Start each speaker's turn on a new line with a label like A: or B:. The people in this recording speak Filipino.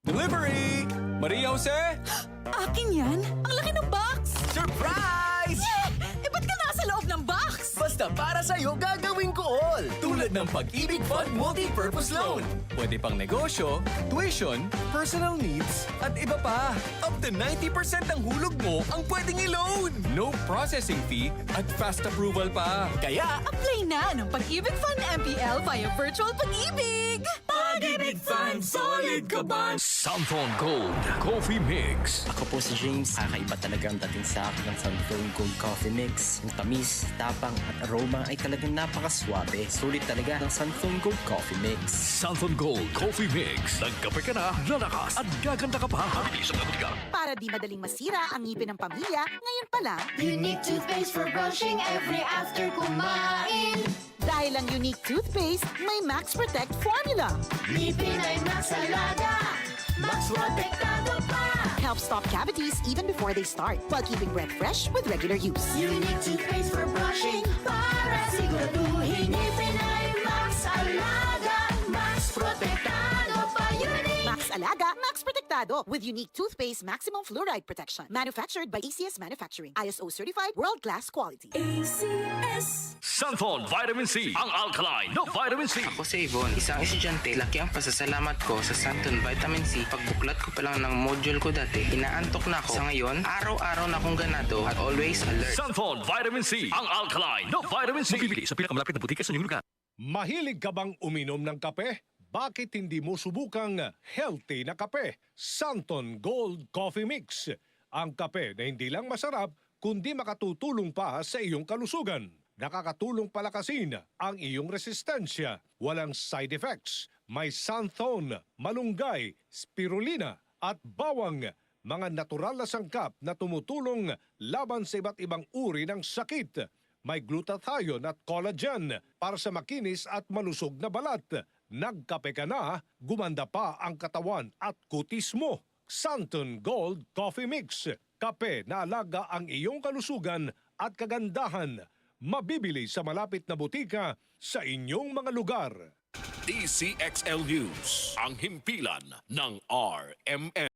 A: Delivery! Maria Jose?
B: Akin yan? Ang laki ng box!
A: Surprise!
B: Eh, ba't ka nasa loob ng box?
A: Basta para sa'yo gagawin ko all! Tulad ng Pag-ibig Fund Multi-Purpose Loan. Pwede pang negosyo, tuition, personal needs, at iba pa. Up to 90% ng hulog mo ang pwedeng i-loan. No processing fee at fast approval pa. Kaya,
B: Apply na ng Pag-ibig Fund MPL via Virtual Pag-ibig!
A: Pag-ibig Fund, solid ka ba?
C: Santhon Gold Coffee Mix.
D: Ako po si James. Kakaiba talaga ang dating sa akin ng Santhon Gold Coffee Mix. Yung tamis, tapang at aroma ay talagang napakaswabe. Sulit talaga ng Santhon Gold Coffee Mix.
C: Santhon Gold Coffee Mix. Nagkape ka na, lalakas at gaganda ka pa. Mabilis ang ka.
E: Para di madaling masira ang ngipin ng pamilya, ngayon pa lang,
F: Unique toothpaste for brushing every after kumain.
E: dahil ang unique toothpaste, may Max Protect formula.
F: Ngipin ay Max Alaga, Max Protektado pa.
E: Helps stop cavities even before they start, while keeping breath fresh with regular use.
F: Unique toothpaste for brushing para siguraduhin ngipin ay Max Alaga, Max Protektado pa. Unique.
E: Max Alaga, Max Protectado with unique toothpaste maximum fluoride protection. Manufactured by ACS Manufacturing. ISO certified world-class quality.
C: Santhon Vitamin C. Ang alkaline na Vitamin C.
G: Ako si Yvonne, isang estudyante. Laki ang pasasalamat ko sa Santon Vitamin C. Pagbuklat ko pa lang ng module ko dati, inaantok na ako. Sa ngayon, araw-araw na akong ganado at always alert.
C: Santhon Vitamin C. Ang alkaline na Vitamin C. Mabibili sa pinakamalapit na butika sa inyong lugar.
H: Mahilig ka bang uminom ng kape? Bakit hindi mo subukang healthy na kape? Santon Gold Coffee Mix. Ang kape na hindi lang masarap, kundi makatutulong pa sa iyong kalusugan. Nakakatulong palakasin ang iyong resistensya. Walang side effects. May xanthone, malunggay, spirulina at bawang. Mga natural na sangkap na tumutulong laban sa iba't ibang uri ng sakit. May glutathione at collagen para sa makinis at malusog na balat. Nagkape ka na, gumanda pa ang katawan at kutis mo. Santon Gold Coffee Mix. Kape na alaga ang iyong kalusugan at kagandahan. Mabibili sa malapit na butika sa inyong mga lugar.
C: DCXL News. Ang himpilan ng RMN.